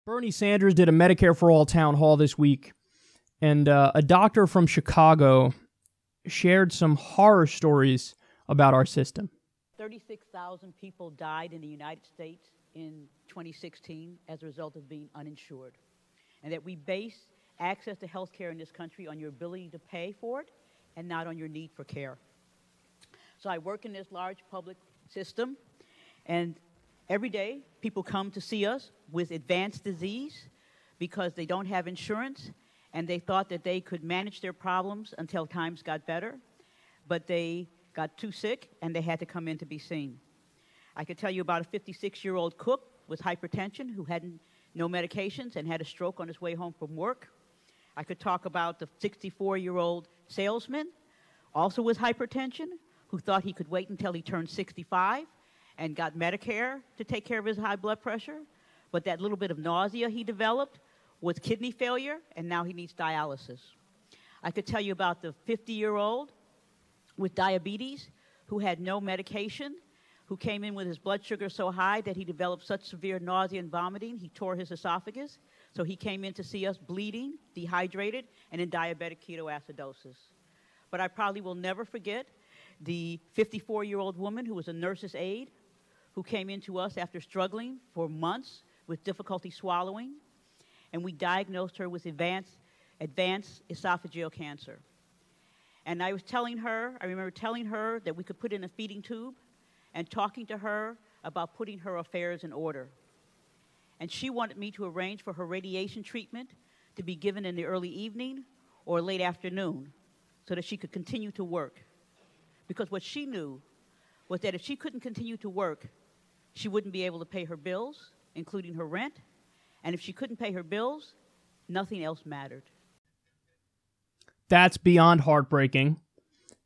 Bernie Sanders did a Medicare for All town hall this week, and a doctor from Chicago shared some horror stories about our system. 36,000 people died in the United States in 2016 as a result of being uninsured, and that we base access to health care in this country on your ability to pay for it and not on your need for care. So I work in this large public system, and every day people come to see us with advanced disease because they don't have insurance, and they thought that they could manage their problems until times got better, but they got too sick and they had to come in to be seen. I could tell you about a 56-year-old cook with hypertension who had no medications and had a stroke on his way home from work. I could talk about the 64-year-old salesman, also with hypertension, who thought he could wait until he turned 65 and got Medicare to take care of his high blood pressure, but that little bit of nausea he developed was kidney failure, and now he needs dialysis. I could tell you about the 50-year-old with diabetes who had no medication, who came in with his blood sugar so high that he developed such severe nausea and vomiting, he tore his esophagus. So he came in to see us bleeding, dehydrated, and in diabetic ketoacidosis. But I probably will never forget the 54-year-old woman who was a nurse's aide who came in to us after struggling for months with difficulty swallowing, and we diagnosed her with advanced esophageal cancer. And I remember telling her that we could put in a feeding tube and talking to her about putting her affairs in order. And she wanted me to arrange for her radiation treatment to be given in the early evening or late afternoon so that she could continue to work. Because what she knew was that if she couldn't continue to work, she wouldn't be able to pay her bills, including her rent. And if she couldn't pay her bills, nothing else mattered. That's beyond heartbreaking.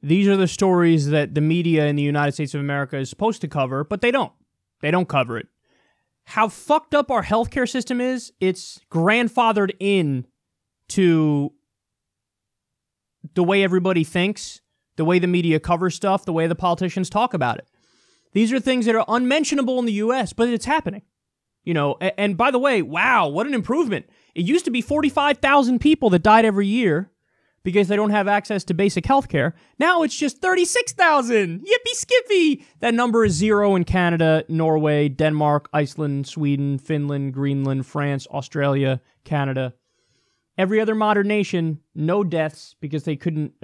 These are the stories that the media in the United States of America is supposed to cover, but they don't. They don't cover it. How fucked up our healthcare system is, it's grandfathered in to the way everybody thinks, the way the media covers stuff, the way the politicians talk about it. These are things that are unmentionable in the U.S., but it's happening. You know, and by the way, wow, what an improvement. It used to be 45,000 people that died every year because they don't have access to basic health care. Now it's just 36,000. Yippee skippy. That number is 0 in Canada, Norway, Denmark, Iceland, Sweden, Finland, Greenland, France, Australia, Canada. Every other modern nation, no deaths because they couldn't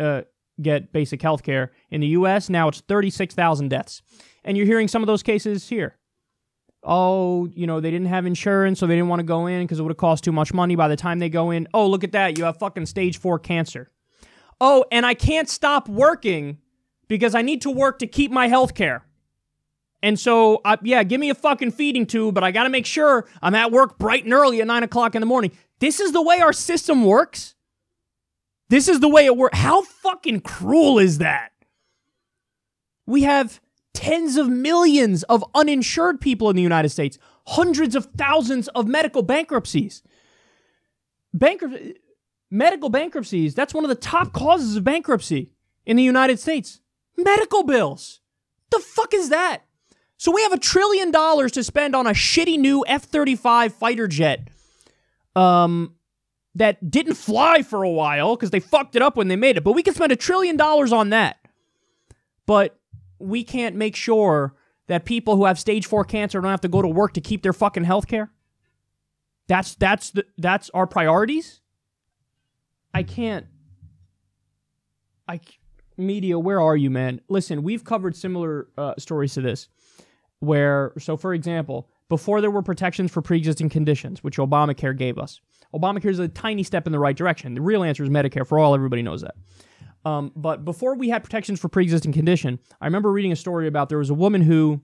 get basic health care. In the U.S., now it's 36,000 deaths. And you're hearing some of those cases here. Oh, you know, they didn't have insurance, so they didn't want to go in because it would have cost too much money by the time they go in. Oh, look at that. You have fucking stage 4 cancer. Oh, and I can't stop working because I need to work to keep my health care. And so, yeah, give me a fucking feeding tube, but I got to make sure I'm at work bright and early at 9 o'clock in the morning. This is the way our system works? This is the way it works? How fucking cruel is that? We have tens of millions of uninsured people in the United States. Hundreds of thousands of medical bankruptcies. Medical bankruptcies, that's one of the top causes of bankruptcy in the United States. Medical bills. The fuck is that? So we have $1 trillion to spend on a shitty new F-35 fighter jet that didn't fly for a while because they fucked it up when they made it. But we can spend $1 trillion on that. But we can't make sure that people who have stage 4 cancer don't have to go to work to keep their fucking health care? That's our priorities? Media, where are you, man? Listen, we've covered similar stories to this, where, so for example, before there were protections for pre-existing conditions, which Obamacare gave us. Obamacare is a tiny step in the right direction. The real answer is Medicare for all. Everybody knows that. But before we had protections for pre-existing condition, I remember reading a story about there was a woman who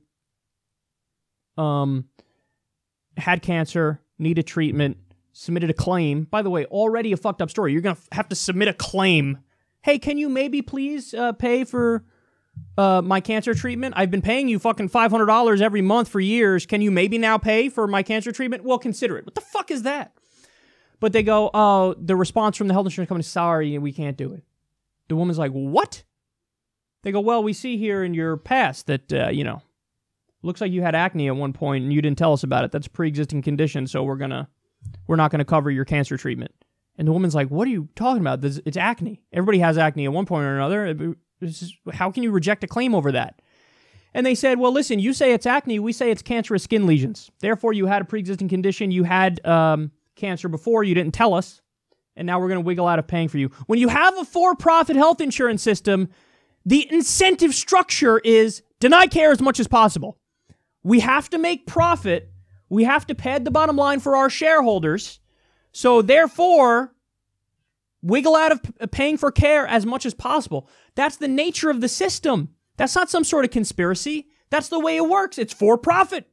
had cancer, needed treatment, submitted a claim. By the way, already a fucked up story. You're going to have to submit a claim. Hey, can you maybe please pay for my cancer treatment? I've been paying you fucking $500 every month for years. Can you maybe now pay for my cancer treatment? Well, consider it. What the fuck is that? But they go, oh, the response from the health insurance company, sorry, we can't do it. The woman's like, what? They go, well, we see here in your past that, looks like you had acne at one point and you didn't tell us about it. That's a pre-existing condition, so we're going to we're not going to cover your cancer treatment. And the woman's like, what are you talking about? It's acne. Everybody has acne at one point or another. How can you reject a claim over that? And they said, well, listen, you say it's acne. We say it's cancerous skin lesions. Therefore, you had a pre-existing condition. You had cancer before. You didn't tell us. And now we're going to wiggle out of paying for you. When you have a for-profit health insurance system, the incentive structure is deny care as much as possible. We have to make profit. We have to pad the bottom line for our shareholders. So therefore, wiggle out of paying for care as much as possible. That's the nature of the system. That's not some sort of conspiracy. That's the way it works. It's for profit.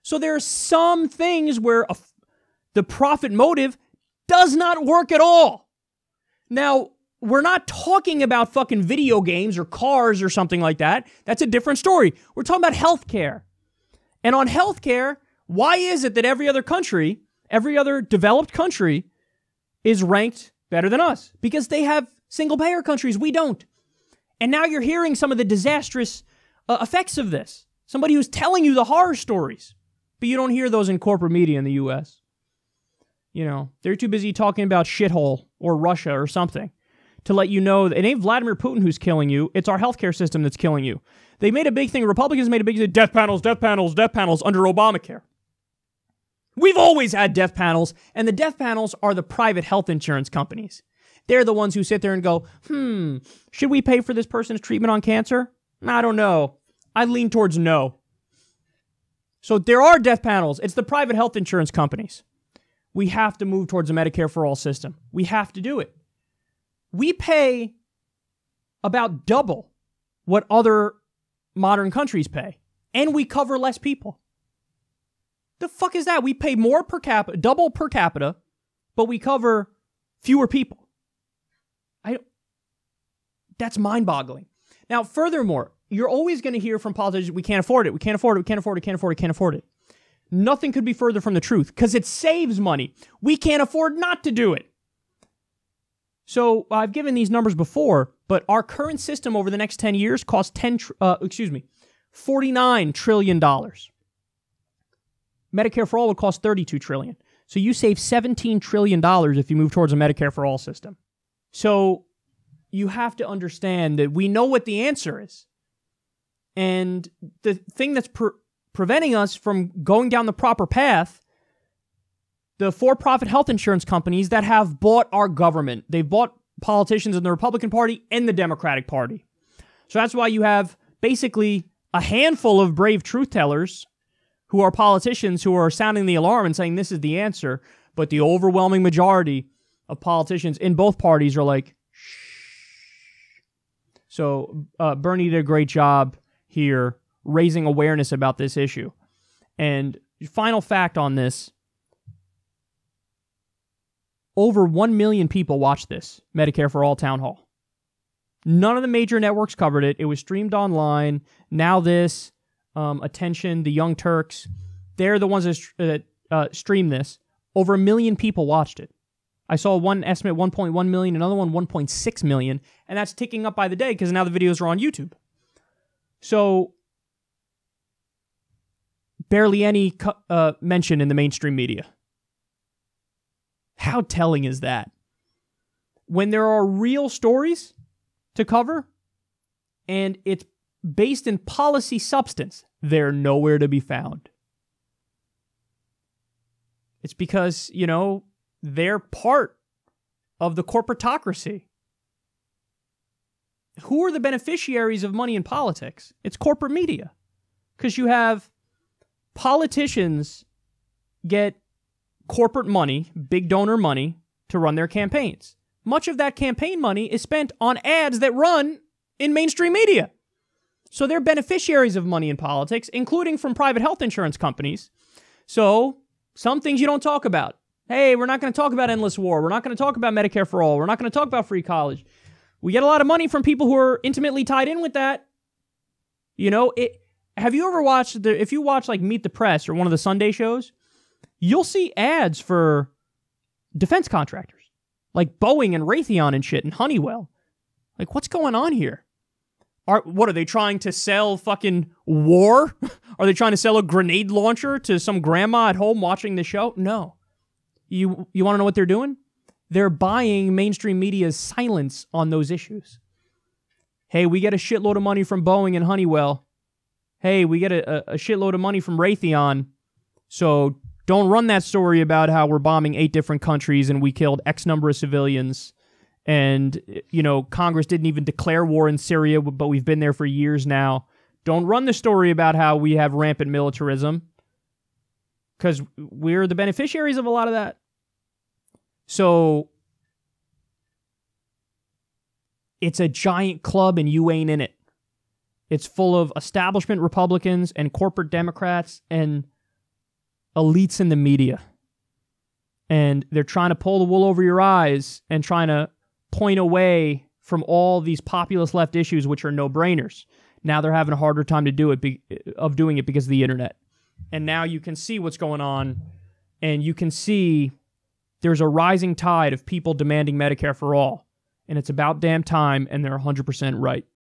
So there are some things where the profit motive does not work at all. Now, we're not talking about fucking video games or cars or something like that. That's a different story. We're talking about healthcare. And on healthcare, why is it that every other country, every other developed country is ranked better than us? Because they have single-payer countries. We don't. And now you're hearing some of the disastrous effects of this. Somebody who's telling you the horror stories. But you don't hear those in corporate media in the U.S. You know, they're too busy talking about shithole or Russia or something to let you know that it ain't Vladimir Putin who's killing you. It's our healthcare system that's killing you. They made a big thing. Republicans made a big thing. Death panels, death panels, death panels under Obamacare. We've always had death panels, and the death panels are the private health insurance companies. They're the ones who sit there and go, should we pay for this person's treatment on cancer? I don't know. I lean towards no. So there are death panels. It's the private health insurance companies. We have to move towards a Medicare for all system. We have to do it. We pay about double what other modern countries pay, and we cover less people. The fuck is that? We pay more per capita, double per capita, but we cover fewer people. That's mind-boggling. Now, furthermore, you're always going to hear from politicians, we can't afford it, we can't afford it, we can't afford it, can't afford it, can't afford it. Nothing could be further from the truth, because it saves money. We can't afford not to do it. So, I've given these numbers before, but our current system over the next 10 years costs $49 trillion. Medicare for all would cost $32 trillion. So you save $17 trillion if you move towards a Medicare for all system. So you have to understand that we know what the answer is. And the thing that's preventing us from going down the proper path, the for-profit health insurance companies that have bought our government. They've bought politicians in the Republican Party and the Democratic Party. So that's why you have basically a handful of brave truth-tellers who are politicians who are sounding the alarm and saying this is the answer, but the overwhelming majority of politicians in both parties are like, shh. So Bernie did a great job here raising awareness about this issue. And final fact on this, over 1 million people watched this Medicare for All town hall. None of the major networks covered it. It was streamed online. Now this, Attention, the Young Turks, they're the ones that stream this. Over 1 million people watched it. I saw one estimate 1.1 million, another one 1.6 million, and that's ticking up by the day because now the videos are on YouTube. So, barely any mention in the mainstream media. How telling is that? When there are real stories to cover, and it's based in policy substance, they're nowhere to be found. It's because, they're part of the corporatocracy. Who are the beneficiaries of money in politics? It's corporate media. Because you have politicians get corporate money, big donor money, to run their campaigns. Much of that campaign money is spent on ads that run in mainstream media. So they're beneficiaries of money in politics, including from private health insurance companies. So some things you don't talk about. Hey, we're not going to talk about endless war. We're not going to talk about Medicare for all. We're not going to talk about free college. We get a lot of money from people who are intimately tied in with that. Have you ever watched, if you watch like Meet the Press or one of the Sunday shows, you'll see ads for defense contractors, like Boeing and Raytheon and shit and Honeywell. Like, what's going on here? What are they trying to sell? Fucking war? Are they trying to sell a grenade launcher to some grandma at home watching the show? No. You want to know what they're doing? They're buying mainstream media's silence on those issues. Hey, we get a shitload of money from Boeing and Honeywell. Hey, we get a shitload of money from Raytheon. So don't run that story about how we're bombing 8 different countries and we killed X number of civilians. And, Congress didn't even declare war in Syria, but we've been there for years now. Don't run the story about how we have rampant militarism, because we're the beneficiaries of a lot of that. So it's a giant club and you ain't in it. It's full of establishment Republicans and corporate Democrats and elites in the media. And they're trying to pull the wool over your eyes and trying to point away from all these populist left issues, which are no-brainers. Now they're having a harder time to do it doing it because of the internet. And now you can see what's going on, and you can see there's a rising tide of people demanding Medicare for all. And it's about damn time, and they're 100% right.